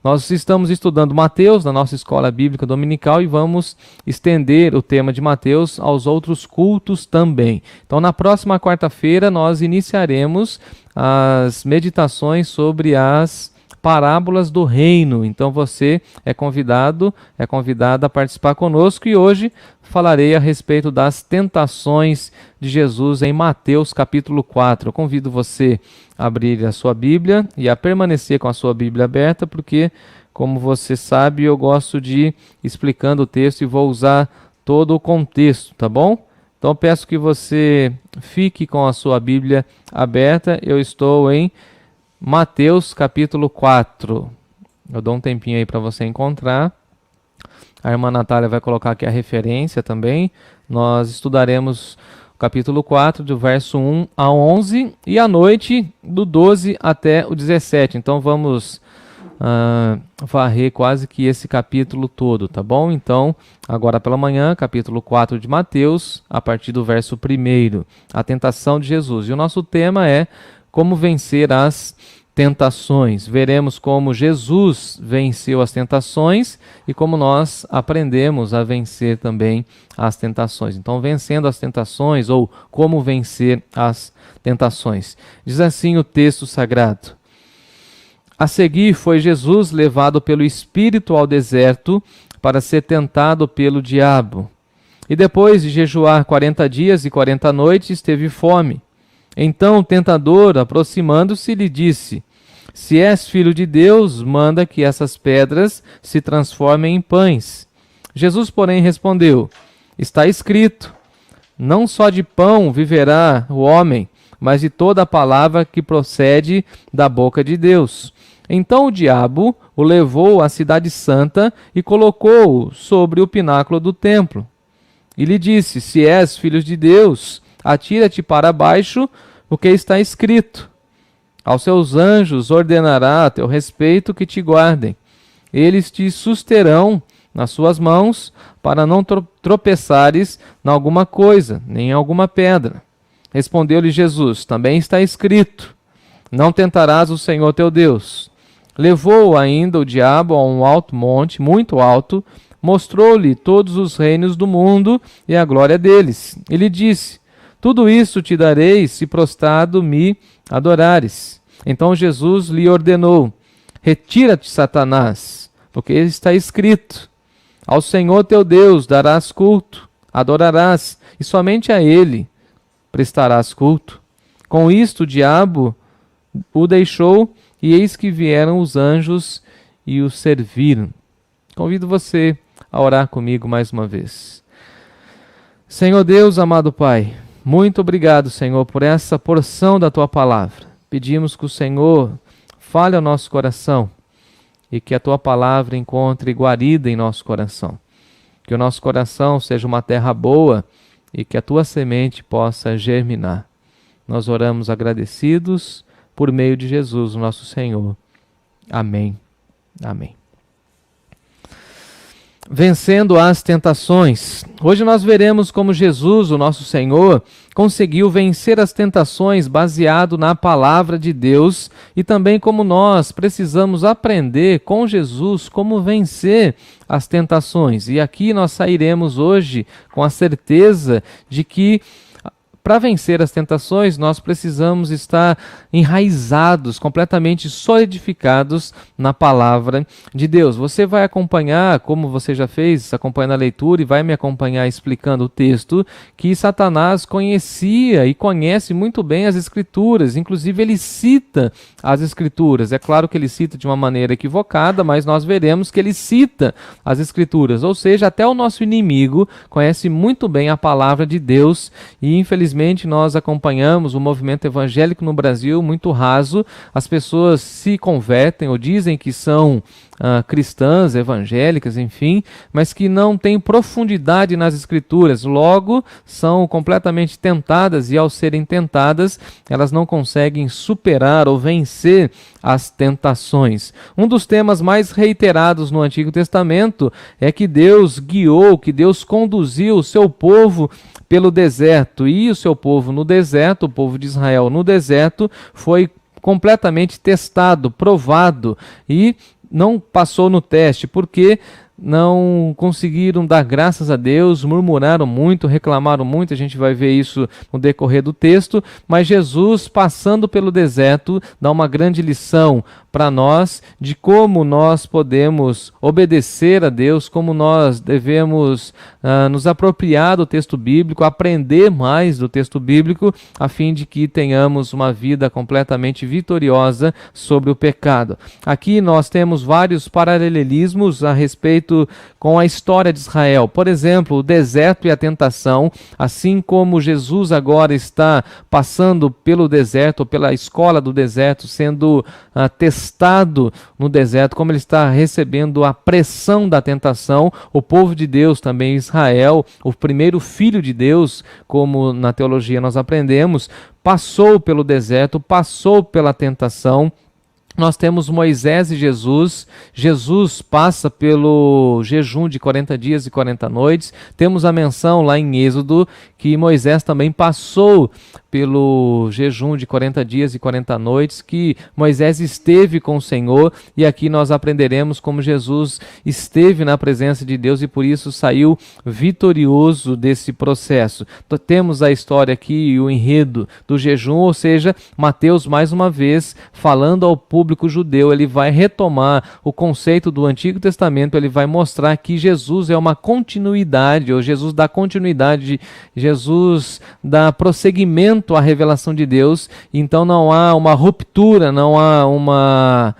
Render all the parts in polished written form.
Nós estamos estudando Mateus na nossa escola bíblica dominical e vamos estender o tema de Mateus aos outros cultos também. Então, na próxima quarta-feira, nós iniciaremos as meditações sobre as parábolas do reino. Então você é convidada a participar conosco e hoje falarei a respeito das tentações de Jesus em Mateus capítulo 4. Eu convido você a abrir a sua Bíblia e a permanecer com a sua Bíblia aberta, porque, como você sabe, eu gosto de ir explicando o texto e vou usar todo o contexto, tá bom? Então peço que você fique com a sua Bíblia aberta. Eu estou em Mateus capítulo 4. Eu dou um tempinho aí para você encontrar. A irmã Natália vai colocar aqui a referência também. Nós estudaremos o capítulo 4, do verso 1 a 11, e à noite, do 12 até o 17. Então vamos varrer quase que esse capítulo todo, tá bom? Então, agora pela manhã, capítulo 4 de Mateus, a partir do verso 1, a tentação de Jesus. E o nosso tema é como vencer as tentações. Veremos como Jesus venceu as tentações e como nós aprendemos a vencer também as tentações. Então, vencendo as tentações, ou como vencer as tentações. Diz assim o texto sagrado: A seguir foi Jesus levado pelo Espírito ao deserto para ser tentado pelo diabo. E depois de jejuar 40 dias e 40 noites, teve fome. Então o tentador, aproximando-se, lhe disse: Se és filho de Deus, manda que essas pedras se transformem em pães. Jesus, porém, respondeu: Está escrito: Não só de pão viverá o homem, mas de toda a palavra que procede da boca de Deus. Então o diabo o levou à cidade santa e colocou-o sobre o pináculo do templo. E lhe disse: Se és filho de Deus, atira-te para baixo, porque está escrito: Aos seus anjos ordenará a teu respeito que te guardem. Eles te susterão nas suas mãos, para não tropeçares em alguma coisa, nem em alguma pedra. Respondeu-lhe Jesus: Também está escrito: Não tentarás o Senhor teu Deus. Levou ainda o diabo a um alto monte, muito alto, mostrou-lhe todos os reinos do mundo e a glória deles. E lhe disse: Tudo isso te darei se prostrado me adorares. Então Jesus lhe ordenou: Retira-te, Satanás, porque está escrito: Ao Senhor teu Deus darás culto, adorarás, e somente a Ele prestarás culto. Com isto o diabo o deixou, e eis que vieram os anjos e o serviram. Convido você a orar comigo mais uma vez. Senhor Deus, amado Pai, muito obrigado, Senhor, por essa porção da Tua palavra. Pedimos que o Senhor fale ao nosso coração e que a Tua palavra encontre guarida em nosso coração. Que o nosso coração seja uma terra boa e que a Tua semente possa germinar. Nós oramos agradecidos por meio de Jesus, nosso Senhor. Amém. Amém. Vencendo as tentações. Hoje nós veremos como Jesus, o nosso Senhor, conseguiu vencer as tentações baseado na palavra de Deus e também como nós precisamos aprender com Jesus como vencer as tentações. E aqui nós sairemos hoje com a certeza de que para vencer as tentações, nós precisamos estar enraizados, completamente solidificados na palavra de Deus. Você vai acompanhar, como você já fez, acompanhando a leitura e vai me acompanhar explicando o texto, que Satanás conhecia e conhece muito bem as Escrituras. Inclusive, ele cita as Escrituras. É claro que ele cita de uma maneira equivocada, mas nós veremos que ele cita as Escrituras. Ou seja, até o nosso inimigo conhece muito bem a palavra de Deus e, infelizmente, nós acompanhamos o movimento evangélico no Brasil muito raso. As pessoas se convertem ou dizem que são cristãs, evangélicas, enfim, mas que não têm profundidade nas Escrituras. Logo, são completamente tentadas e, ao serem tentadas, elas não conseguem superar ou vencer as tentações. Um dos temas mais reiterados no Antigo Testamento é que Deus guiou, que Deus conduziu o seu povo pelo deserto, e o seu povo no deserto, o povo de Israel no deserto, foi completamente testado, provado, e não passou no teste, porque não conseguiram dar graças a Deus, murmuraram muito, reclamaram muito, a gente vai ver isso no decorrer do texto, mas Jesus, passando pelo deserto, dá uma grande lição para nós de como nós podemos obedecer a Deus, como nós devemos nos apropriar do texto bíblico, aprender mais do texto bíblico, a fim de que tenhamos uma vida completamente vitoriosa sobre o pecado. Aqui nós temos vários paralelismos a respeito com a história de Israel. Por exemplo, o deserto e a tentação, assim como Jesus agora está passando pelo deserto, ou pela escola do deserto, sendo testado no deserto, como ele está recebendo a pressão da tentação, o povo de Deus também, Israel, o primeiro filho de Deus, como na teologia nós aprendemos, passou pelo deserto, passou pela tentação. Nós temos Moisés e Jesus. Jesus passa pelo jejum de 40 dias e 40 noites. Temos a menção lá em Êxodo que Moisés também passou pelo jejum de 40 dias e 40 noites, que Moisés esteve com o Senhor, e aqui nós aprenderemos como Jesus esteve na presença de Deus e por isso saiu vitorioso desse processo. Então, temos a história aqui, o enredo do jejum, ou seja, Mateus mais uma vez falando ao público judeu, ele vai retomar o conceito do Antigo Testamento, ele vai mostrar que Jesus é uma continuidade, ou Jesus dá continuidade, Jesus dá prosseguimento à revelação de Deus, então não há uma ruptura, não há uma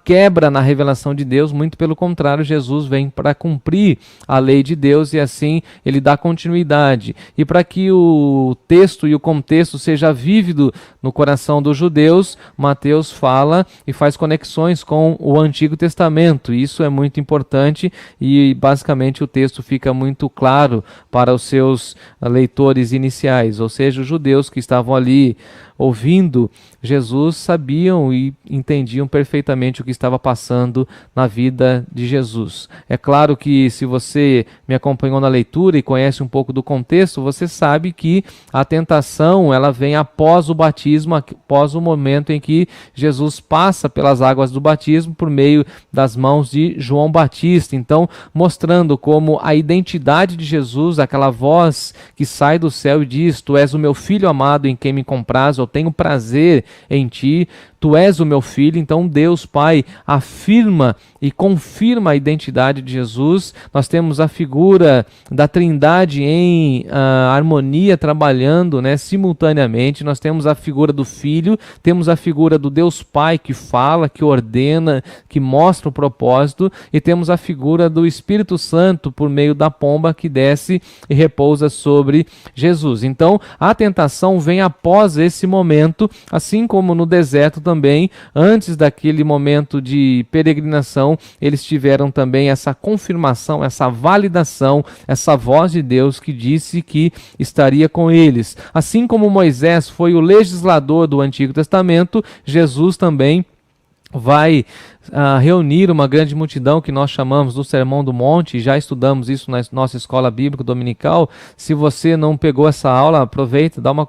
quebra na revelação de Deus, muito pelo contrário, Jesus vem para cumprir a lei de Deus e assim ele dá continuidade. E para que o texto e o contexto seja vívido no coração dos judeus, Mateus fala e faz conexões com o Antigo Testamento. Isso é muito importante e basicamente o texto fica muito claro para os seus leitores iniciais, ou seja, os judeus que estavam ali ouvindo Jesus sabiam e entendiam perfeitamente o que estava passando na vida de Jesus. É claro que se você me acompanhou na leitura e conhece um pouco do contexto, você sabe que a tentação ela vem após o batismo, após o momento em que Jesus passa pelas águas do batismo por meio das mãos de João Batista. Então, mostrando como a identidade de Jesus, aquela voz que sai do céu e diz: "Tu és o meu filho amado em quem me compraz, eu tenho prazer em ti, tu és o meu filho". Então Deus Pai afirma e confirma a identidade de Jesus. Nós temos a figura da Trindade em harmonia trabalhando, simultaneamente. Nós temos a figura do Filho, temos a figura do Deus Pai que fala, que ordena, que mostra o propósito, e temos a figura do Espírito Santo por meio da pomba que desce e repousa sobre Jesus. Então a tentação vem após esse momento, assim como no deserto também, antes daquele momento de peregrinação, eles tiveram também essa confirmação, essa validação, essa voz de Deus que disse que estaria com eles. Assim como Moisés foi o legislador do Antigo Testamento, Jesus também vai reunir uma grande multidão que nós chamamos do Sermão do Monte. Já estudamos isso na nossa escola bíblica dominical. Se você não pegou essa aula, aproveita, dá uma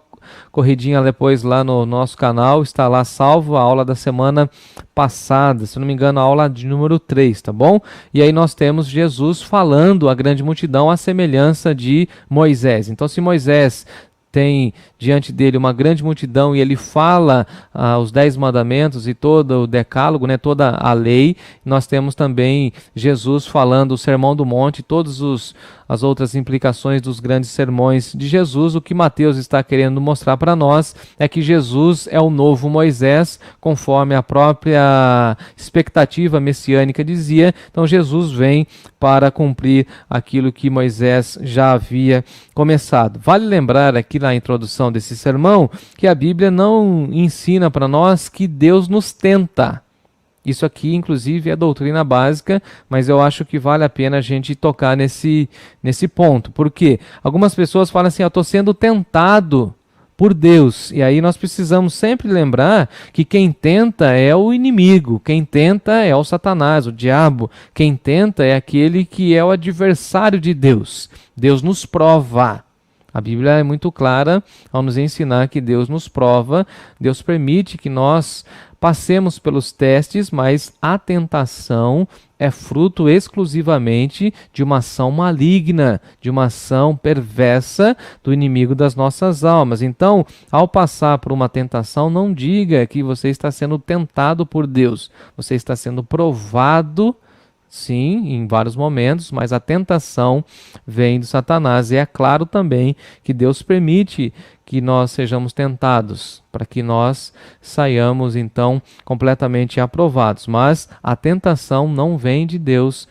corridinha depois lá no nosso canal, está lá salvo a aula da semana passada, se não me engano a aula de número 3, tá bom? E aí nós temos Jesus falando à grande multidão à semelhança de Moisés. Então se Moisés tem diante dele uma grande multidão e ele fala os 10 mandamentos e todo o decálogo, toda a lei, nós temos também Jesus falando o Sermão do Monte, todas as outras implicações dos grandes sermões de Jesus. O que Mateus está querendo mostrar para nós é que Jesus é o novo Moisés, conforme a própria expectativa messiânica dizia. Então Jesus vem para cumprir aquilo que Moisés já havia começado. Vale lembrar aqui na introdução desse sermão que a Bíblia não ensina para nós que Deus nos tenta. Isso aqui, inclusive, é doutrina básica, mas eu acho que vale a pena a gente tocar nesse ponto. Por quê? Algumas pessoas falam assim: eu estou sendo tentado por Deus. E aí nós precisamos sempre lembrar que quem tenta é o inimigo, quem tenta é o Satanás, o diabo. Quem tenta é aquele que é o adversário de Deus. Deus nos prova. A Bíblia é muito clara ao nos ensinar que Deus nos prova, Deus permite que nós passemos pelos testes, mas a tentação é fruto exclusivamente de uma ação maligna, de uma ação perversa do inimigo das nossas almas. Então, ao passar por uma tentação, não diga que você está sendo tentado por Deus. Você está sendo provado, sim, em vários momentos, mas a tentação vem de Satanás. E é claro também que Deus permite que nós sejamos tentados, para que nós saiamos então completamente aprovados. Mas a tentação não vem de Deus.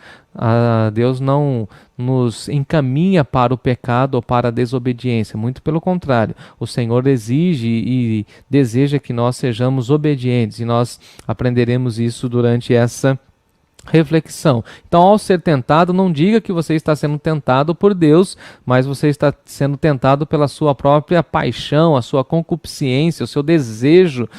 Deus não nos encaminha para o pecado ou para a desobediência. Muito pelo contrário, o Senhor exige e deseja que nós sejamos obedientes. E nós aprenderemos isso durante essa reflexão. Então, ao ser tentado, não diga que você está sendo tentado por Deus, mas você está sendo tentado pela sua própria paixão, a sua concupiscência, o seu desejo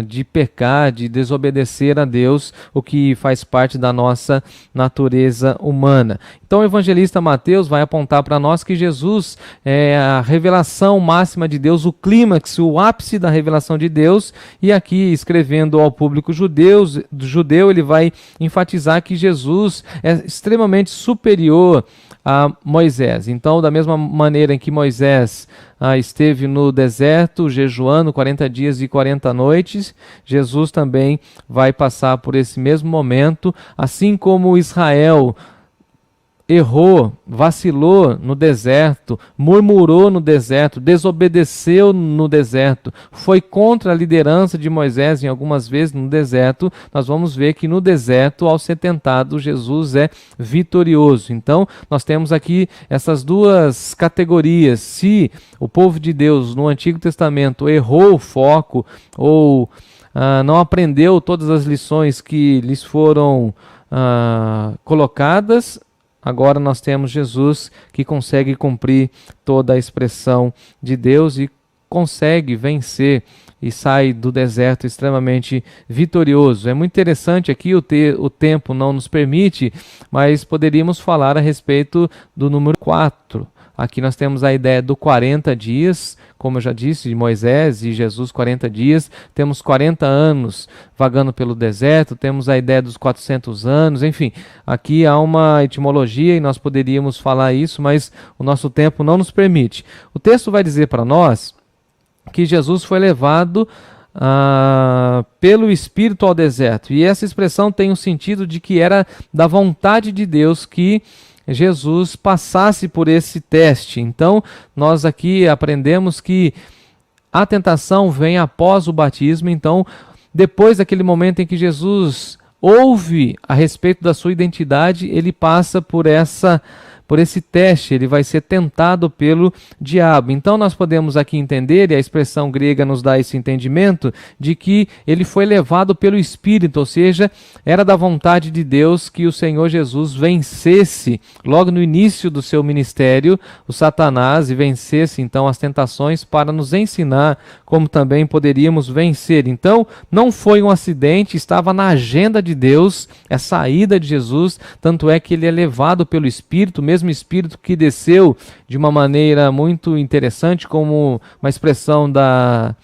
de pecar, de desobedecer a Deus, o que faz parte da nossa natureza humana. Então o evangelista Mateus vai apontar para nós que Jesus é a revelação máxima de Deus, o clímax, o ápice da revelação de Deus, e aqui escrevendo ao público judeu, ele vai enfatizar que Jesus é extremamente superior a Moisés. Então, da mesma maneira em que Moisés esteve no deserto, jejuando 40 dias e 40 noites, Jesus também vai passar por esse mesmo momento, assim como Israel errou, vacilou no deserto, murmurou no deserto, desobedeceu no deserto, foi contra a liderança de Moisés em algumas vezes no deserto. Nós vamos ver que no deserto, ao ser tentado, Jesus é vitorioso. Então, nós temos aqui essas duas categorias. Se o povo de Deus no Antigo Testamento errou o foco ou não aprendeu todas as lições que lhes foram colocadas, agora nós temos Jesus que consegue cumprir toda a expressão de Deus e consegue vencer e sai do deserto extremamente vitorioso. É muito interessante aqui, o tempo não nos permite, mas poderíamos falar a respeito do número 4. Aqui nós temos a ideia do 40 dias, como eu já disse, de Moisés e Jesus 40 dias. Temos 40 anos vagando pelo deserto, temos a ideia dos 400 anos, enfim. Aqui há uma etimologia e nós poderíamos falar isso, mas o nosso tempo não nos permite. O texto vai dizer para nós que Jesus foi levado pelo Espírito ao deserto. E essa expressão tem o sentido de que era da vontade de Deus que Jesus passasse por esse teste. Então, nós aqui aprendemos que a tentação vem após o batismo. Então, depois daquele momento em que Jesus ouve a respeito da sua identidade, ele passa por esse teste, ele vai ser tentado pelo diabo. Então nós podemos aqui entender, e a expressão grega nos dá esse entendimento, de que ele foi levado pelo Espírito, ou seja, era da vontade de Deus que o Senhor Jesus vencesse, logo no início do seu ministério, o Satanás, e vencesse então as tentações para nos ensinar como também poderíamos vencer. Então não foi um acidente, estava na agenda de Deus, essa ida de Jesus, tanto é que ele é levado pelo Espírito, mesmo Espírito que desceu de uma maneira muito interessante, como uma expressão da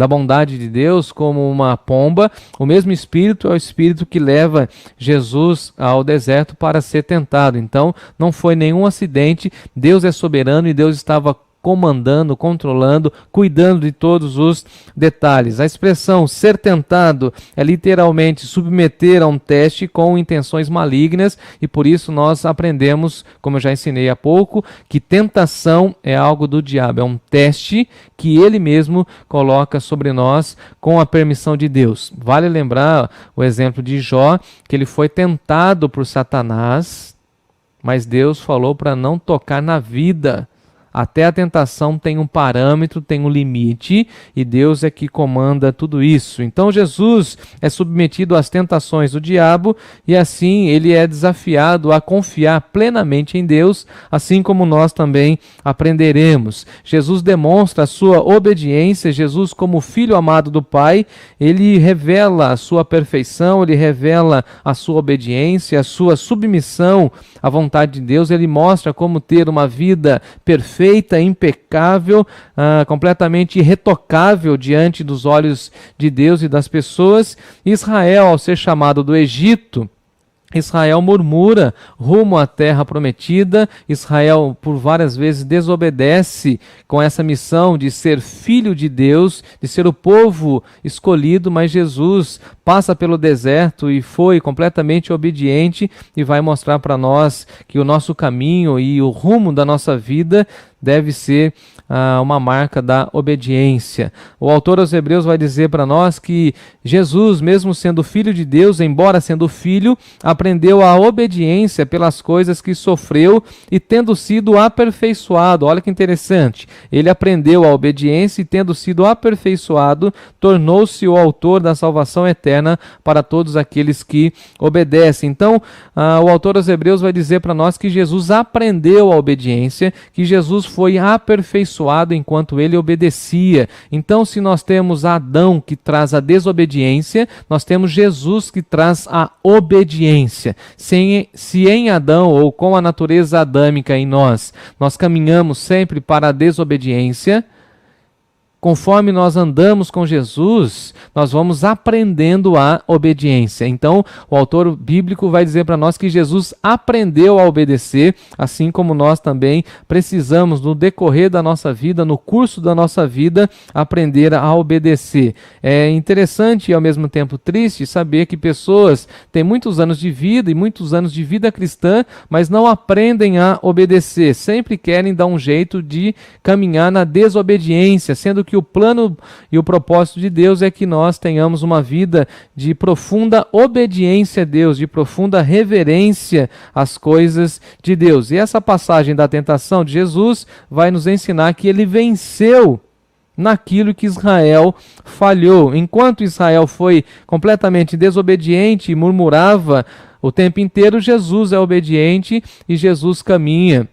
bondade de Deus, como uma pomba. O mesmo Espírito é o Espírito que leva Jesus ao deserto para ser tentado. Então, não foi nenhum acidente. Deus é soberano e Deus estava comandando, controlando, cuidando de todos os detalhes. A expressão ser tentado é literalmente submeter a um teste com intenções malignas, e por isso nós aprendemos, como eu já ensinei há pouco, que tentação é algo do diabo, é um teste que ele mesmo coloca sobre nós com a permissão de Deus. Vale lembrar o exemplo de Jó, que ele foi tentado por Satanás, mas Deus falou para não tocar na vida. Até a tentação tem um parâmetro, tem um limite, e Deus é que comanda tudo isso. Então Jesus é submetido às tentações do diabo, e assim ele é desafiado a confiar plenamente em Deus, assim como nós também aprenderemos. Jesus demonstra a sua obediência. Jesus, como filho amado do Pai, ele revela a sua perfeição, ele revela a sua obediência, a sua submissão à vontade de Deus. Ele mostra como ter uma vida perfeita, perfeita, impecável, completamente irretocável diante dos olhos de Deus e das pessoas. Israel, ao ser chamado do Egito, Israel murmura rumo à terra prometida. Israel por várias vezes desobedece com essa missão de ser filho de Deus, de ser o povo escolhido, mas Jesus passa pelo deserto e foi completamente obediente e vai mostrar para nós que o nosso caminho e o rumo da nossa vida deve ser uma marca da obediência. O autor aos Hebreus vai dizer para nós que Jesus, mesmo sendo filho de Deus, embora sendo filho, aprendeu a obediência pelas coisas que sofreu e tendo sido aperfeiçoado. Olha que interessante. Ele aprendeu a obediência e tendo sido aperfeiçoado, tornou-se o autor da salvação eterna para todos aqueles que obedecem. Então, o autor aos Hebreus vai dizer para nós que Jesus aprendeu a obediência, que Jesus foi aperfeiçoado enquanto ele obedecia. Então, se nós temos Adão que traz a desobediência, nós temos Jesus que traz a obediência. Se em Adão ou com a natureza adâmica em nós caminhamos sempre para a desobediência, conforme nós andamos com Jesus, nós vamos aprendendo a obediência. Então, o autor bíblico vai dizer para nós que Jesus aprendeu a obedecer, assim como nós também precisamos, no decorrer da nossa vida, no curso da nossa vida, aprender a obedecer. É interessante e ao mesmo tempo triste saber que pessoas têm muitos anos de vida e muitos anos de vida cristã, mas não aprendem a obedecer. Sempre querem dar um jeito de caminhar na desobediência, sendo que o plano e o propósito de Deus é que nós tenhamos uma vida de profunda obediência a Deus, de profunda reverência às coisas de Deus. E essa passagem da tentação de Jesus vai nos ensinar que ele venceu naquilo que Israel falhou. Enquanto Israel foi completamente desobediente e murmurava o tempo inteiro, Jesus é obediente e Jesus caminha,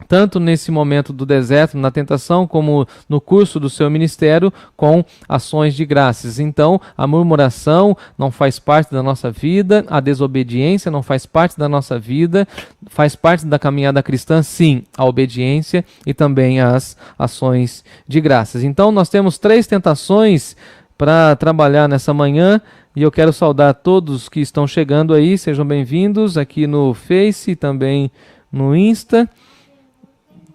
tanto nesse momento do deserto, na tentação, como no curso do seu ministério, com ações de graças. Então, a murmuração não faz parte da nossa vida, a desobediência não faz parte da nossa vida, faz parte da caminhada cristã, sim, a obediência e também as ações de graças. Então, nós temos 3 tentações para trabalhar nessa manhã, e eu quero saudar todos que estão chegando aí, sejam bem-vindos aqui no Face e também no Insta.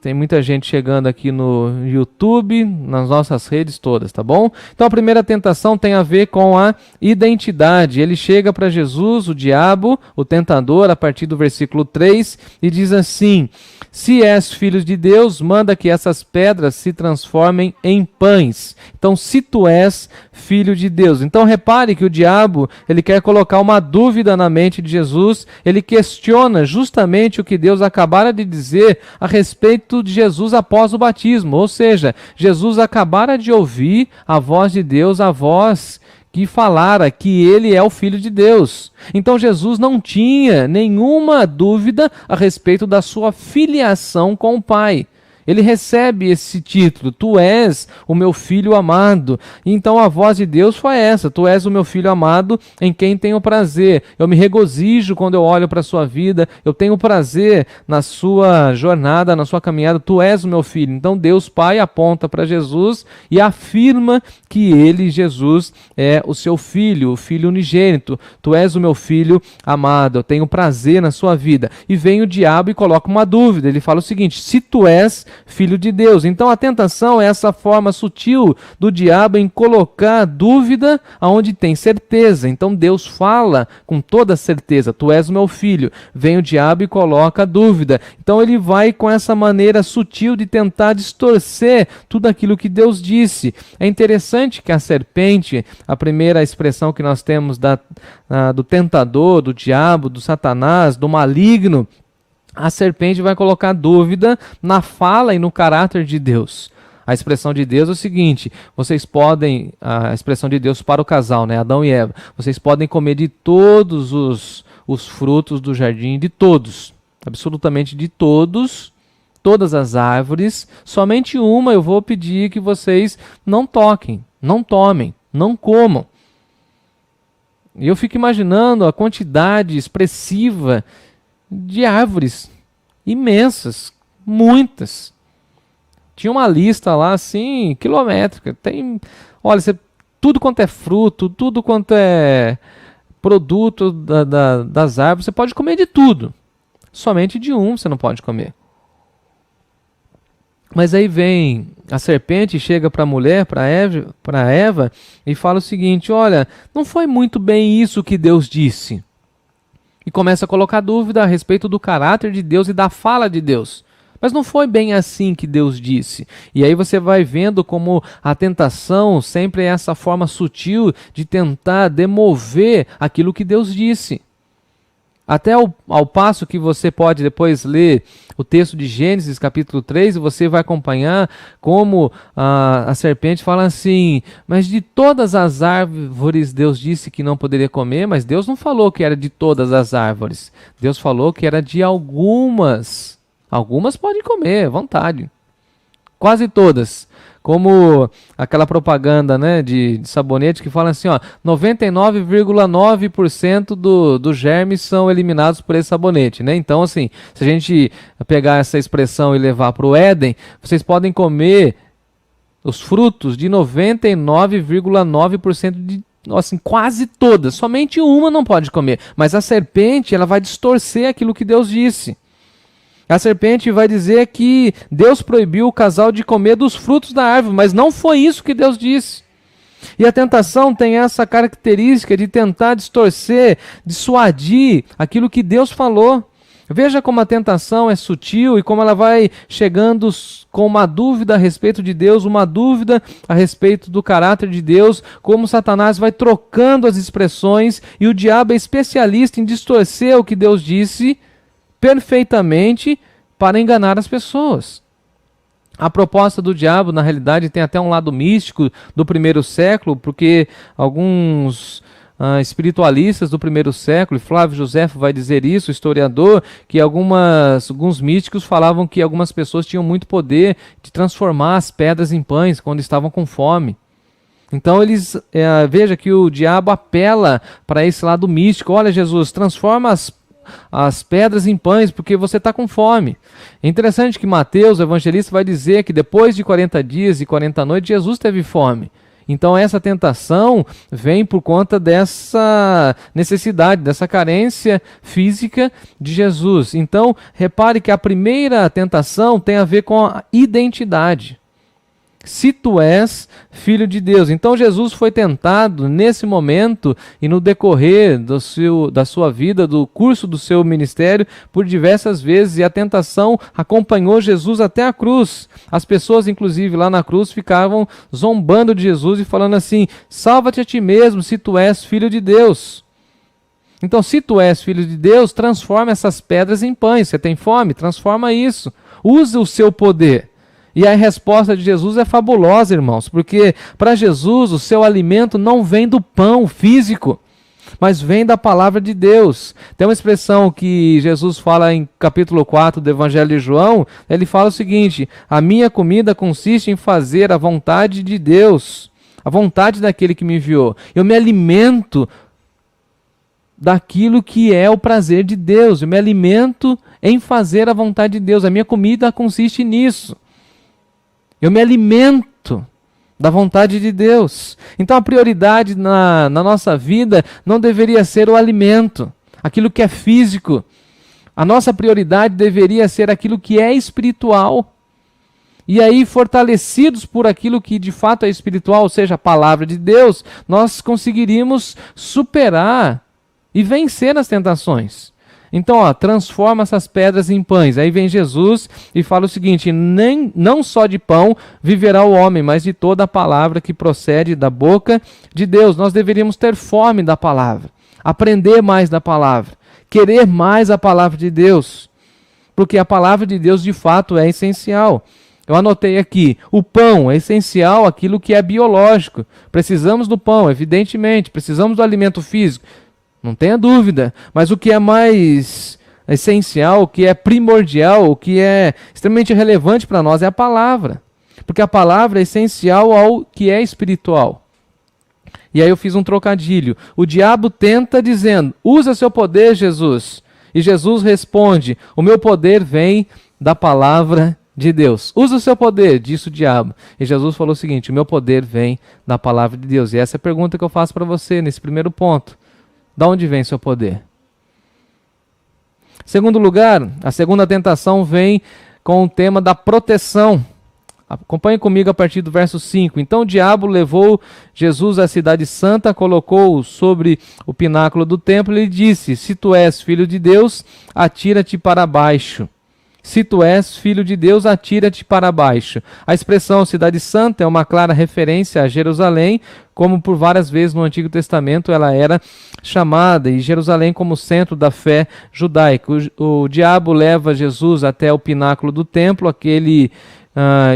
Tem muita gente chegando aqui no YouTube, nas nossas redes todas, tá bom? Então a primeira tentação tem a ver com a identidade. Ele chega para Jesus, o diabo, o tentador, a partir do versículo 3, e diz assim: se és filho de Deus, manda que essas pedras se transformem em pães. Então, se tu és filho de Deus. Então repare que o diabo, ele quer colocar uma dúvida na mente de Jesus, ele questiona justamente o que Deus acabara de dizer a respeito de Jesus após o batismo, ou seja, Jesus acabara de ouvir a voz de Deus, a voz que falara que ele é o Filho de Deus. Então Jesus não tinha nenhuma dúvida a respeito da sua filiação com o Pai. Ele recebe esse título: tu és o meu filho amado. Então a voz de Deus foi essa: tu és o meu filho amado em quem tenho prazer. Eu me regozijo quando eu olho para a sua vida, eu tenho prazer na sua jornada, na sua caminhada, tu és o meu filho. Então Deus Pai aponta para Jesus e afirma que ele, Jesus, é o seu filho, o filho unigênito. Tu és o meu filho amado, eu tenho prazer na sua vida. E vem o diabo e coloca uma dúvida, ele fala o seguinte: se tu és filho de Deus. Então a tentação é essa forma sutil do diabo em colocar dúvida aonde tem certeza. Então Deus fala com toda certeza: tu és o meu filho. Vem o diabo e coloca dúvida. Então ele vai com essa maneira sutil de tentar distorcer tudo aquilo que Deus disse. É interessante que a serpente, a primeira expressão que nós temos do tentador, do diabo, do Satanás, do maligno, a serpente vai colocar dúvida na fala e no caráter de Deus. A expressão de Deus é o seguinte: vocês podem, a expressão de Deus para o casal, né, Adão e Eva, vocês podem comer de todos os frutos do jardim, de todos, absolutamente de todos, todas as árvores, somente uma eu vou pedir que vocês não toquem, não tomem, não comam. E eu fico imaginando a quantidade expressiva de árvores imensas, muitas. Tinha uma lista lá, assim, quilométrica. Olha, tudo quanto é fruto, tudo quanto é produto das árvores, você pode comer de tudo. Somente de um você não pode comer. Mas aí vem a serpente, chega para a mulher, para Eva, e fala o seguinte: olha, não foi muito bem isso que Deus disse. E começa a colocar dúvida a respeito do caráter de Deus e da fala de Deus. Mas não foi bem assim que Deus disse. E aí você vai vendo como a tentação sempre é essa forma sutil de tentar demover aquilo que Deus disse. Até ao passo que você pode depois ler o texto de Gênesis capítulo 3 e você vai acompanhar como a serpente fala assim: mas de todas as árvores Deus disse que não poderia comer, mas Deus não falou que era de todas as árvores. Deus falou que era de algumas. Algumas podem comer, à vontade. Quase todas. Como aquela propaganda, né, de sabonete que fala assim, ó, 99,9% dos germes são eliminados por esse sabonete, né? Então, assim, se a gente pegar essa expressão e levar para o Éden, vocês podem comer os frutos de 99,9% de, assim, quase todas. Somente uma não pode comer. Mas a serpente, ela vai distorcer aquilo que Deus disse. A serpente vai dizer que Deus proibiu o casal de comer dos frutos da árvore, mas não foi isso que Deus disse. E a tentação tem essa característica de tentar distorcer, dissuadir aquilo que Deus falou. Veja como a tentação é sutil e como ela vai chegando com uma dúvida a respeito de Deus, uma dúvida a respeito do caráter de Deus, como Satanás vai trocando as expressões e o diabo é especialista em distorcer o que Deus disse perfeitamente para enganar as pessoas. A proposta do diabo, na realidade, tem até um lado místico do primeiro século, porque alguns espiritualistas do primeiro século, e Flávio Josefo vai dizer isso, historiador, que alguns místicos falavam que algumas pessoas tinham muito poder de transformar as pedras em pães quando estavam com fome. Então veja que o diabo apela para esse lado místico. Olha, Jesus, transforma as pedras em pães, porque você está com fome. É interessante que Mateus, o evangelista, vai dizer que depois de 40 dias e 40 noites, Jesus teve fome. Então essa tentação vem por conta dessa necessidade, dessa carência física de Jesus. Então, repare que a primeira tentação tem a ver com a identidade. Se tu és filho de Deus. Então Jesus foi tentado nesse momento e no decorrer da sua vida, do curso do seu ministério, por diversas vezes, e a tentação acompanhou Jesus até a cruz. As pessoas, inclusive, lá na cruz ficavam zombando de Jesus e falando assim: salva-te a ti mesmo, se tu és filho de Deus. Então, se tu és filho de Deus, transforma essas pedras em pães. Você tem fome? Transforma isso. Usa o seu poder. E a resposta de Jesus é fabulosa, irmãos, porque para Jesus o seu alimento não vem do pão físico, mas vem da palavra de Deus. Tem uma expressão que Jesus fala em capítulo 4 do Evangelho de João, ele fala o seguinte: a minha comida consiste em fazer a vontade de Deus, a vontade daquele que me enviou. Eu me alimento daquilo que é o prazer de Deus, eu me alimento em fazer a vontade de Deus, a minha comida consiste nisso. Eu me alimento da vontade de Deus. Então a prioridade na nossa vida não deveria ser o alimento, aquilo que é físico. A nossa prioridade deveria ser aquilo que é espiritual. E aí, fortalecidos por aquilo que de fato é espiritual, ou seja, a palavra de Deus, nós conseguiríamos superar e vencer as tentações. Então, transforma essas pedras em pães. Aí vem Jesus e fala o seguinte: não só de pão viverá o homem, mas de toda a palavra que procede da boca de Deus. Nós deveríamos ter fome da palavra, aprender mais da palavra, querer mais a palavra de Deus, porque a palavra de Deus de fato é essencial. Eu anotei aqui, o pão é essencial, aquilo que é biológico. Precisamos do pão, evidentemente, precisamos do alimento físico. Não tenha dúvida, mas o que é mais essencial, o que é primordial, o que é extremamente relevante para nós é a palavra. Porque a palavra é essencial ao que é espiritual. E aí eu fiz um trocadilho. O diabo tenta dizendo: usa seu poder, Jesus. E Jesus responde: o meu poder vem da palavra de Deus. Usa o seu poder, disse o diabo. E Jesus falou o seguinte: o meu poder vem da palavra de Deus. E essa é a pergunta que eu faço para você nesse primeiro ponto. Da onde vem seu poder? Segundo lugar, a segunda tentação vem com o tema da proteção. Acompanhe comigo a partir do verso 5. Então o diabo levou Jesus à cidade santa, colocou-o sobre o pináculo do templo e lhe disse: se tu és filho de Deus, atira-te para baixo. Se tu és filho de Deus, atira-te para baixo. A expressão cidade santa é uma clara referência a Jerusalém, como por várias vezes no Antigo Testamento ela era chamada, e Jerusalém como centro da fé judaica. O diabo leva Jesus até o pináculo do templo, aquele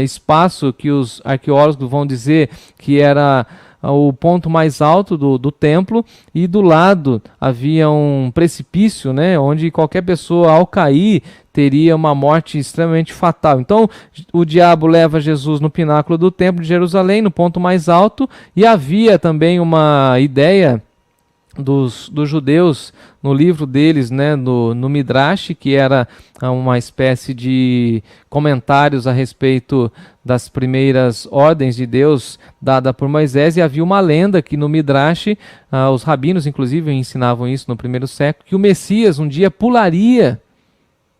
espaço que os arqueólogos vão dizer que era o ponto mais alto do templo, e do lado havia um precipício, né, onde qualquer pessoa ao cair teria uma morte extremamente fatal. Então o diabo leva Jesus no pináculo do templo de Jerusalém, no ponto mais alto, e havia também uma ideia dos judeus no livro deles, né, no Midrash, que era uma espécie de comentários a respeito das primeiras ordens de Deus dada por Moisés, e havia uma lenda que no Midrash, os rabinos inclusive ensinavam isso no primeiro século, que o Messias um dia pularia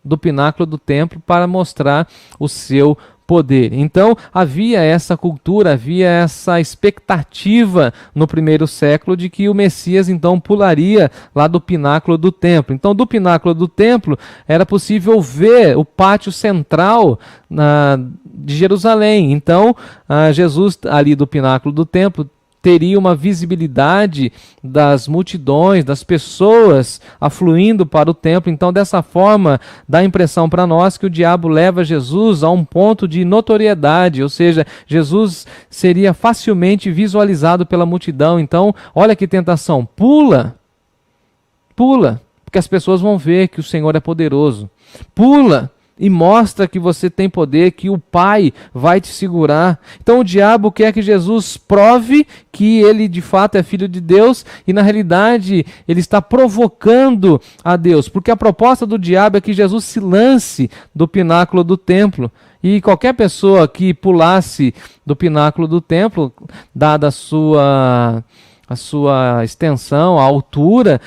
do pináculo do templo para mostrar o seu poder. Então havia essa cultura, havia essa expectativa no primeiro século de que o Messias então pularia lá do pináculo do templo. Então do pináculo do templo era possível ver o pátio central de Jerusalém. Então Jesus ali do pináculo do templo teria uma visibilidade das multidões, das pessoas afluindo para o templo. Então, dessa forma, dá a impressão para nós que o diabo leva Jesus a um ponto de notoriedade, ou seja, Jesus seria facilmente visualizado pela multidão. Então, olha que tentação, pula, porque as pessoas vão ver que o Senhor é poderoso. Pula e mostra que você tem poder, que o Pai vai te segurar. Então o diabo quer que Jesus prove que ele de fato é filho de Deus, e na realidade ele está provocando a Deus, porque a proposta do diabo é que Jesus se lance do pináculo do templo, e qualquer pessoa que pulasse do pináculo do templo, dada a sua extensão, a altura,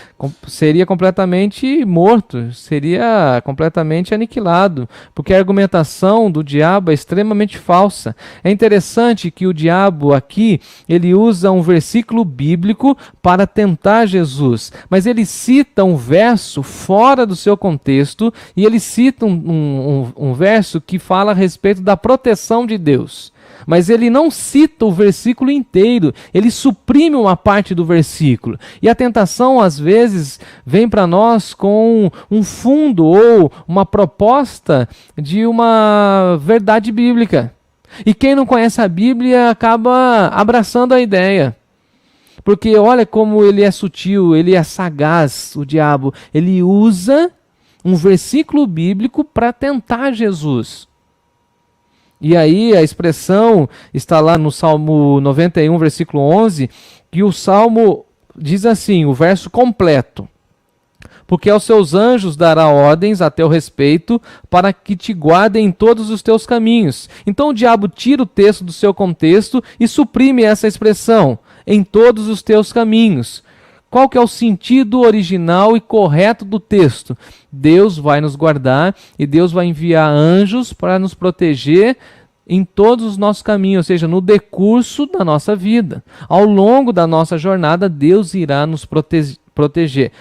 seria completamente morto, seria completamente aniquilado, porque a argumentação do diabo é extremamente falsa. É interessante que o diabo aqui, ele usa um versículo bíblico para tentar Jesus, mas ele cita um verso fora do seu contexto, e ele cita um verso que fala a respeito da proteção de Deus. Mas ele não cita o versículo inteiro, ele suprime uma parte do versículo. E a tentação, às vezes, vem para nós com um fundo ou uma proposta de uma verdade bíblica. E quem não conhece a Bíblia acaba abraçando a ideia. Porque olha como ele é sutil, ele é sagaz, o diabo. Ele usa um versículo bíblico para tentar Jesus. E aí a expressão está lá no Salmo 91, versículo 11, que o Salmo diz assim, o verso completo: porque aos seus anjos dará ordens a teu respeito, para que te guardem em todos os teus caminhos. Então o diabo tira o texto do seu contexto e suprime essa expressão, em todos os teus caminhos. Qual que é o sentido original e correto do texto? Deus vai nos guardar e Deus vai enviar anjos para nos proteger em todos os nossos caminhos, ou seja, no decurso da nossa vida. Ao longo da nossa jornada, Deus irá nos proteger.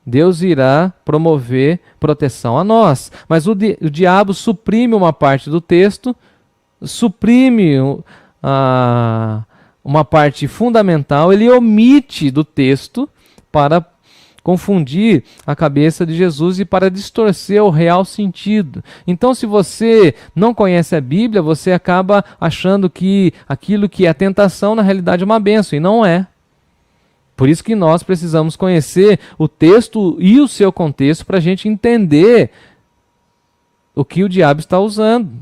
Deus irá promover proteção a nós. Mas o diabo suprime uma parte do texto, suprime uma parte fundamental, ele omite do texto para confundir a cabeça de Jesus e para distorcer o real sentido. Então, se você não conhece a Bíblia, você acaba achando que aquilo que é tentação, na realidade, é uma bênção, e não é. Por isso que nós precisamos conhecer o texto e o seu contexto para a gente entender o que o diabo está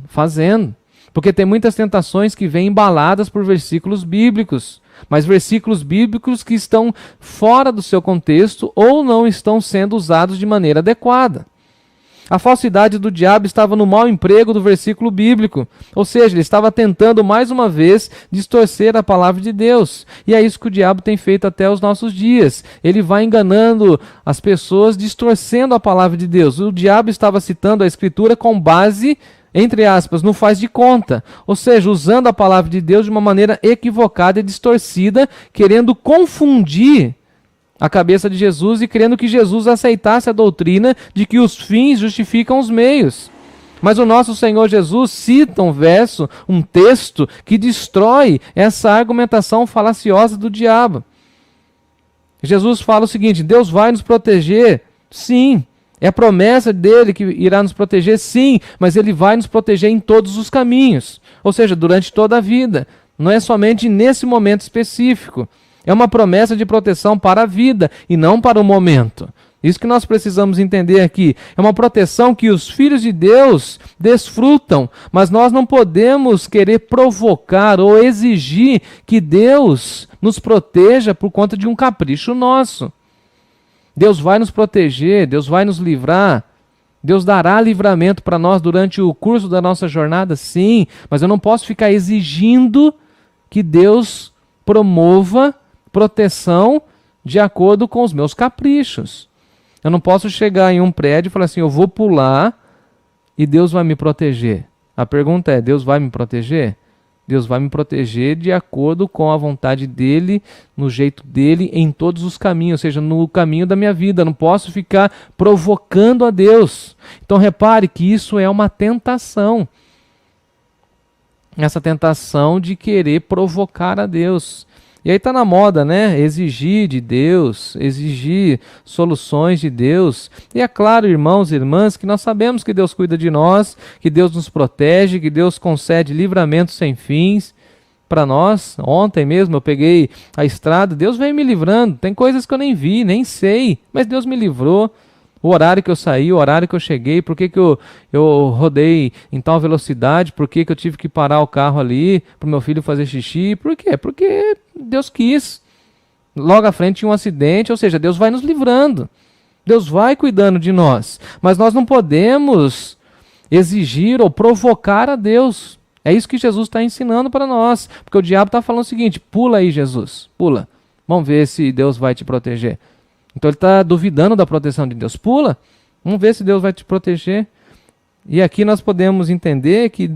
fazendo. Porque tem muitas tentações que vêm embaladas por versículos bíblicos, mas versículos bíblicos que estão fora do seu contexto ou não estão sendo usados de maneira adequada. A falsidade do diabo estava no mau emprego do versículo bíblico. Ou seja, ele estava tentando mais uma vez distorcer a palavra de Deus. E é isso que o diabo tem feito até os nossos dias. Ele vai enganando as pessoas, distorcendo a palavra de Deus. O diabo estava citando a Escritura com base, entre aspas, no faz de conta. Ou seja, usando a palavra de Deus de uma maneira equivocada e distorcida, querendo confundir a cabeça de Jesus e querendo que Jesus aceitasse a doutrina de que os fins justificam os meios. Mas o nosso Senhor Jesus cita um verso, um texto, que destrói essa argumentação falaciosa do diabo. Jesus fala o seguinte: Deus vai nos proteger? Sim. É a promessa dele que irá nos proteger? Sim. Mas ele vai nos proteger em todos os caminhos. Ou seja, durante toda a vida. Não é somente nesse momento específico. É uma promessa de proteção para a vida e não para o momento. Isso que nós precisamos entender aqui. É uma proteção que os filhos de Deus desfrutam, mas nós não podemos querer provocar ou exigir que Deus nos proteja por conta de um capricho nosso. Deus vai nos proteger, Deus vai nos livrar, Deus dará livramento para nós durante o curso da nossa jornada, sim, mas eu não posso ficar exigindo que Deus promova proteção de acordo com os meus caprichos. Eu não posso chegar em um prédio e falar assim: eu vou pular e Deus vai me proteger. A pergunta é: Deus vai me proteger? Deus vai me proteger de acordo com a vontade dele, no jeito dele, em todos os caminhos, ou seja, no caminho da minha vida. Eu não posso ficar provocando a Deus. Então repare que isso é uma tentação. Essa tentação de querer provocar a Deus. E aí está na moda, né? Exigir de Deus, exigir soluções de Deus. E é claro, irmãos e irmãs, que nós sabemos que Deus cuida de nós, que Deus nos protege, que Deus concede livramento sem fins para nós. Ontem mesmo eu peguei a estrada, Deus veio me livrando. Tem coisas que eu nem vi, nem sei, mas Deus me livrou. O horário que eu saí, o horário que eu cheguei, por que eu rodei em tal velocidade, por que eu tive que parar o carro ali para o meu filho fazer xixi, por quê? Porque Deus quis. Logo à frente tinha um acidente, ou seja, Deus vai nos livrando, Deus vai cuidando de nós, mas nós não podemos exigir ou provocar a Deus. É isso que Jesus está ensinando para nós, porque o diabo está falando o seguinte: pula aí, Jesus, pula, vamos ver se Deus vai te proteger. Então ele está duvidando da proteção de Deus. Pula, vamos ver se Deus vai te proteger. E aqui nós podemos entender que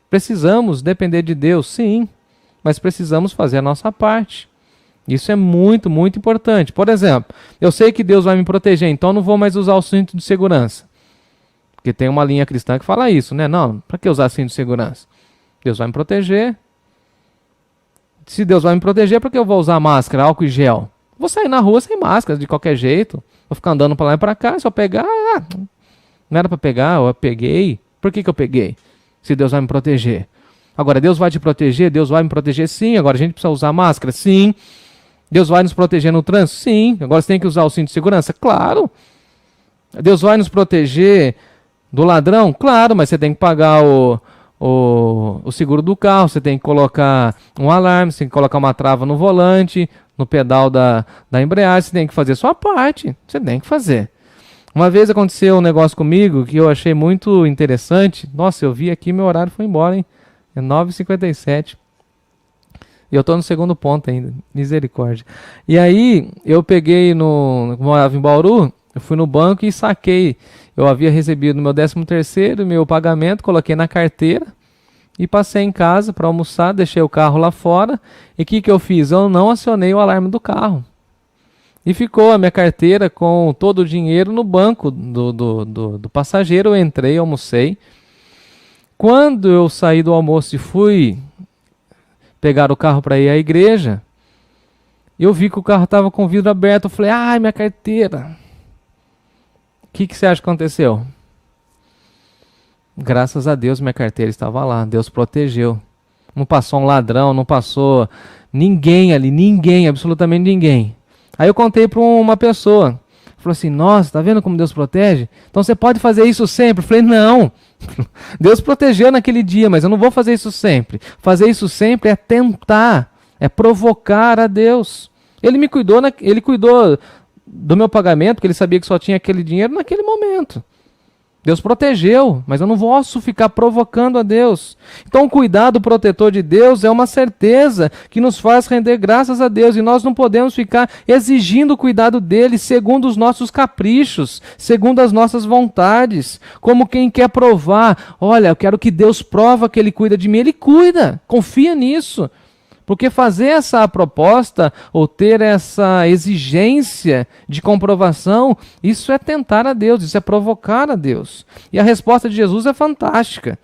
precisamos depender de Deus, sim, mas precisamos fazer a nossa parte. Isso é muito, muito importante. Por exemplo, eu sei que Deus vai me proteger, então não vou mais usar o cinto de segurança. Porque tem uma linha cristã que fala isso, né? Não, para que usar cinto de segurança? Deus vai me proteger. Se Deus vai me proteger, por que eu vou usar máscara, álcool e gel? Vou sair na rua sem máscara, de qualquer jeito. Vou ficar andando para lá e para cá. Se eu pegar, não era para pegar, eu peguei. Por que eu peguei? Se Deus vai me proteger. Agora, Deus vai te proteger? Deus vai me proteger, sim. Agora, a gente precisa usar máscara? Sim. Deus vai nos proteger no trânsito? Sim. Agora, você tem que usar o cinto de segurança? Claro. Deus vai nos proteger do ladrão? Claro, mas você tem que pagar o seguro do carro, você tem que colocar um alarme, você tem que colocar uma trava no volante, no pedal da embreagem, você tem que fazer a sua parte, você tem que fazer. Uma vez aconteceu um negócio comigo que eu achei muito interessante. Nossa, eu vi aqui, meu horário foi embora, hein? É 9h57. E eu estou no segundo ponto ainda, misericórdia. E aí, eu peguei morava em Bauru, eu fui no banco e saquei. Eu havia recebido meu 13º, meu pagamento, coloquei na carteira e passei em casa para almoçar, deixei o carro lá fora. E o que eu fiz? Eu não acionei o alarme do carro. E ficou a minha carteira com todo o dinheiro no banco do passageiro. Eu entrei, almocei. Quando eu saí do almoço e fui pegar o carro para ir à igreja, eu vi que o carro estava com o vidro aberto. Eu falei: ai, minha carteira. O que você acha que aconteceu? Graças a Deus minha carteira estava lá. Deus protegeu. Não passou um ladrão, não passou ninguém ali, ninguém, absolutamente ninguém. Aí eu contei para uma pessoa. Falou assim: nossa, tá vendo como Deus protege? Então você pode fazer isso sempre? Eu falei: não. Deus protegeu naquele dia, mas eu não vou fazer isso sempre. Fazer isso sempre é tentar, é provocar a Deus. Ele me cuidou, ele cuidou do meu pagamento, porque ele sabia que só tinha aquele dinheiro naquele momento. Deus protegeu, mas eu não posso ficar provocando a Deus. Então o cuidado protetor de Deus é uma certeza que nos faz render graças a Deus. E nós não podemos ficar exigindo o cuidado dele segundo os nossos caprichos, segundo as nossas vontades. Como quem quer provar, olha, eu quero que Deus prova que ele cuida de mim. Ele cuida, confia nisso. Porque fazer essa proposta ou ter essa exigência de comprovação, isso é tentar a Deus, isso é provocar a Deus. E a resposta de Jesus é fantástica.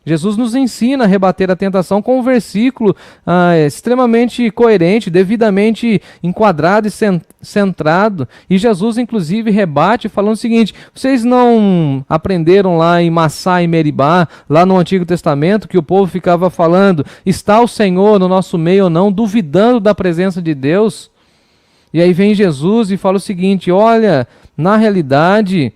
Jesus nos ensina a rebater a tentação com um versículo extremamente coerente, devidamente enquadrado e centrado. E Jesus, inclusive, rebate falando o seguinte: vocês não aprenderam lá em Massá e Meribá, lá no Antigo Testamento, que o povo ficava falando, está o Senhor no nosso meio ou não, duvidando da presença de Deus? E aí vem Jesus e fala o seguinte: olha, na realidade,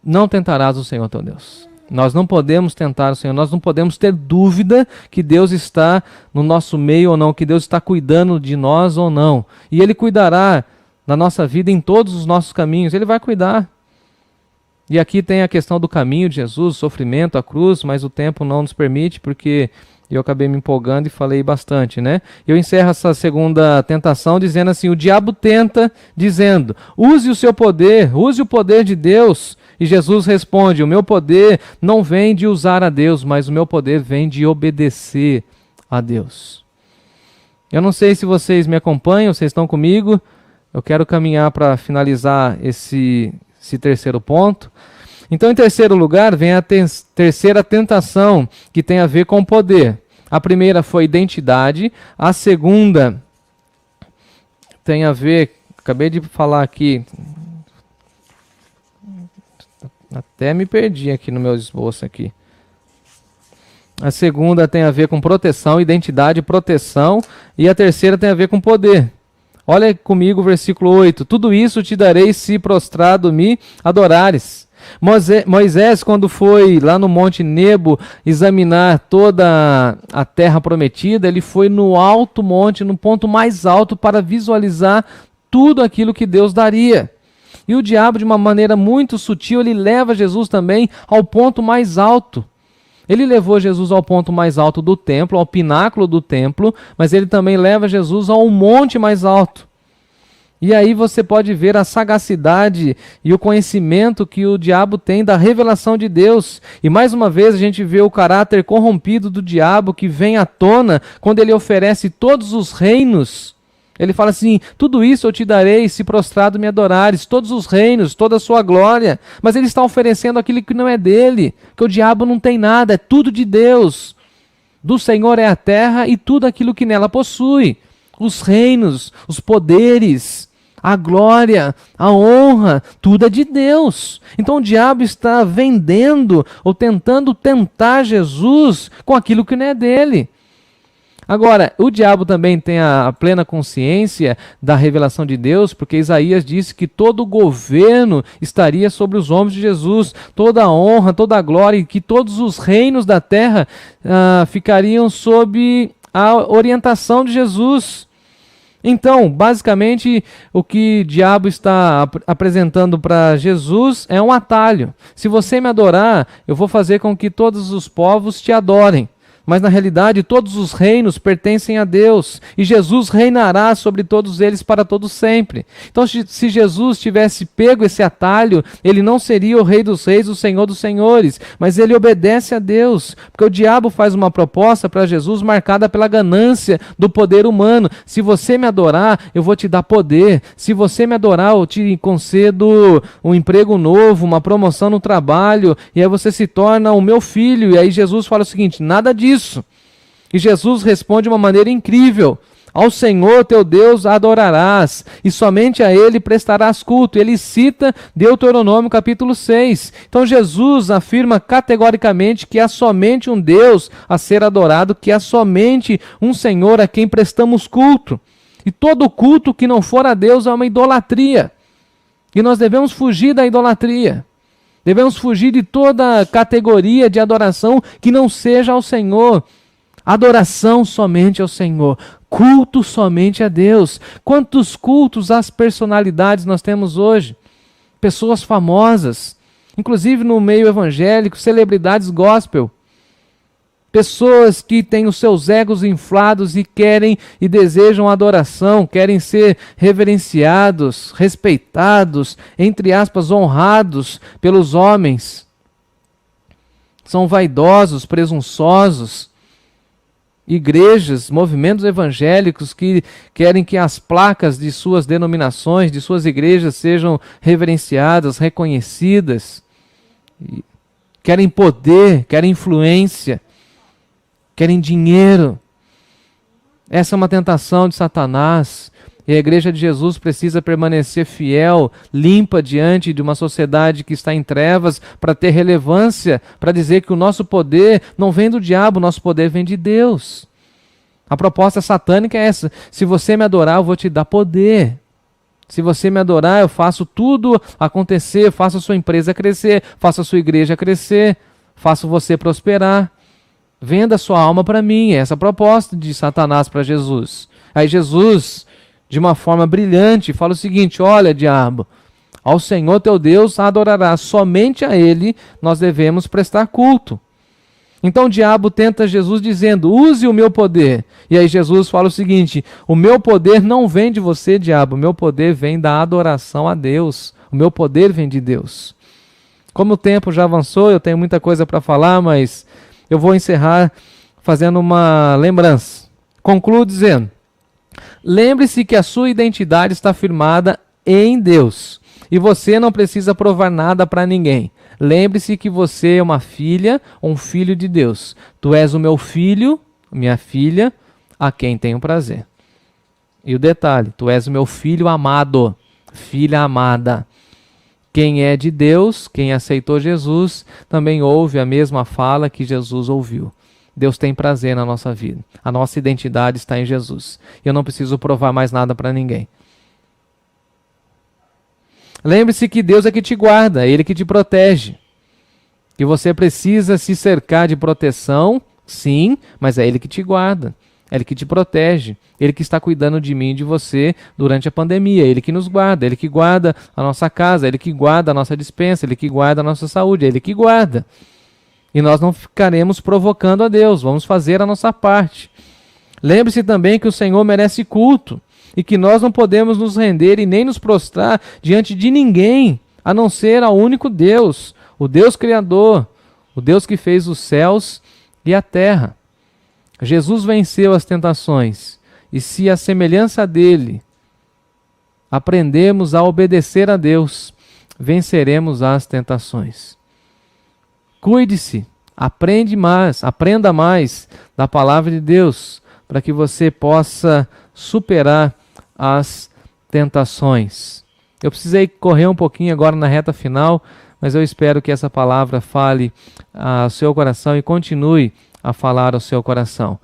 não tentarás o Senhor teu Deus. Nós não podemos tentar o Senhor, nós não podemos ter dúvida que Deus está no nosso meio ou não, que Deus está cuidando de nós ou não. E Ele cuidará da nossa vida em todos os nossos caminhos, Ele vai cuidar. E aqui tem a questão do caminho de Jesus, o sofrimento, a cruz, mas o tempo não nos permite, porque eu acabei me empolgando e falei bastante, né? Eu encerro essa segunda tentação dizendo assim: o diabo tenta, dizendo, use o seu poder, use o poder de Deus. E Jesus responde: o meu poder não vem de usar a Deus, mas o meu poder vem de obedecer a Deus. Eu não sei se vocês me acompanham, vocês estão comigo. Eu quero caminhar para finalizar esse terceiro ponto. Então, em terceiro lugar, vem a terceira tentação, que tem a ver com poder. A primeira foi identidade, a segunda tem a ver, acabei de falar aqui, até me perdi aqui no meu esboço aqui. A segunda tem a ver com proteção, identidade, proteção, e a terceira tem a ver com poder. Olha comigo o versículo 8. Tudo isso te darei se prostrado me adorares. Moisés, quando foi lá no Monte Nebo examinar toda a terra prometida, ele foi no alto monte, no ponto mais alto, para visualizar tudo aquilo que Deus daria. E o diabo, de uma maneira muito sutil, ele leva Jesus também ao ponto mais alto. Ele levou Jesus ao ponto mais alto do templo, ao pináculo do templo, mas ele também leva Jesus ao monte mais alto. E aí você pode ver a sagacidade e o conhecimento que o diabo tem da revelação de Deus. E mais uma vez a gente vê o caráter corrompido do diabo que vem à tona quando ele oferece todos os reinos. Ele fala assim: tudo isso eu te darei se prostrado me adorares, todos os reinos, toda a sua glória. Mas ele está oferecendo aquilo que não é dele, que o diabo não tem nada, é tudo de Deus. Do Senhor é a terra e tudo aquilo que nela possui. Os reinos, os poderes, a glória, a honra, tudo é de Deus. Então o diabo está vendendo ou tentando tentar Jesus com aquilo que não é dele. Agora, o diabo também tem a plena consciência da revelação de Deus, porque Isaías disse que todo o governo estaria sobre os ombros de Jesus, toda a honra, toda a glória, e que todos os reinos da terra ficariam sob a orientação de Jesus. Então, basicamente, o que o diabo está apresentando para Jesus é um atalho. Se você me adorar, eu vou fazer com que todos os povos te adorem. Mas na realidade todos os reinos pertencem a Deus, e Jesus reinará sobre todos eles para todo sempre. Então se Jesus tivesse pego esse atalho, ele não seria o Rei dos Reis, o Senhor dos Senhores, mas ele obedece a Deus, porque o diabo faz uma proposta para Jesus marcada pela ganância do poder humano. Se você me adorar, eu vou te dar poder. Se você me adorar, eu te concedo um emprego novo, uma promoção no trabalho, e aí você se torna o meu filho. E aí Jesus fala o seguinte: nada disso. E Jesus responde de uma maneira incrível: ao Senhor teu Deus adorarás, e somente a Ele prestarás culto. Ele cita Deuteronômio capítulo 6. Então Jesus afirma categoricamente que há somente um Deus a ser adorado, que há somente um Senhor a quem prestamos culto. E todo culto que não for a Deus é uma idolatria. E nós devemos fugir da idolatria. Devemos fugir de toda categoria de adoração que não seja ao Senhor. Adoração somente ao Senhor. Culto somente a Deus. Quantos cultos às personalidades nós temos hoje? Pessoas famosas. inclusive no meio evangélico, celebridades gospel. Pessoas que têm os seus egos inflados e querem e desejam adoração, querem ser reverenciados, respeitados, entre aspas, honrados pelos homens. São vaidosos, presunçosos. Igrejas, movimentos evangélicos que querem que as placas de suas denominações, de suas igrejas sejam reverenciadas, reconhecidas. Querem poder, querem influência. Querem dinheiro. Essa é uma tentação de Satanás. E a igreja de Jesus precisa permanecer fiel, limpa diante de uma sociedade que está em trevas, para ter relevância, para dizer que o nosso poder não vem do diabo, o nosso poder vem de Deus. A proposta satânica é essa: se você me adorar, eu vou te dar poder. Se você me adorar, eu faço tudo acontecer, faço a sua empresa crescer, faço a sua igreja crescer, faço você prosperar. Venda sua alma para mim. Essa é a proposta de Satanás para Jesus. Aí Jesus, de uma forma brilhante, fala o seguinte: olha, diabo, ao Senhor teu Deus adorarás, somente a Ele nós devemos prestar culto. Então o diabo tenta Jesus dizendo: use o meu poder. E aí Jesus fala o seguinte: o meu poder não vem de você, diabo, o meu poder vem da adoração a Deus. O meu poder vem de Deus. Como o tempo já avançou, eu tenho muita coisa para falar, mas eu vou encerrar fazendo uma lembrança. Concluo dizendo: lembre-se que a sua identidade está firmada em Deus. E você não precisa provar nada para ninguém. Lembre-se que você é uma filha ou um filho de Deus. Tu és o meu filho, minha filha, a quem tenho prazer. E o detalhe: tu és o meu filho amado, filha amada. Quem é de Deus, quem aceitou Jesus, também ouve a mesma fala que Jesus ouviu. Deus tem prazer na nossa vida. A nossa identidade está em Jesus. Eu não preciso provar mais nada para ninguém. Lembre-se que Deus é que te guarda, é Ele que te protege. Que você precisa se cercar de proteção, sim, mas é Ele que te guarda. É Ele que te protege. Ele que está cuidando de mim e de você durante a pandemia. Ele que nos guarda. Ele que guarda a nossa casa. Ele que guarda a nossa despensa. Ele que guarda a nossa saúde. Ele que guarda. E nós não ficaremos provocando a Deus. Vamos fazer a nossa parte. Lembre-se também que o Senhor merece culto. E que nós não podemos nos render e nem nos prostrar diante de ninguém, a não ser ao único Deus. O Deus Criador. O Deus que fez os céus e a terra. Jesus venceu as tentações, e se a semelhança dele aprendemos a obedecer a Deus, venceremos as tentações. Cuide-se, aprenda mais da palavra de Deus, para que você possa superar as tentações. Eu precisei correr um pouquinho agora na reta final, mas eu espero que essa palavra fale ao seu coração e continue a falar ao seu coração.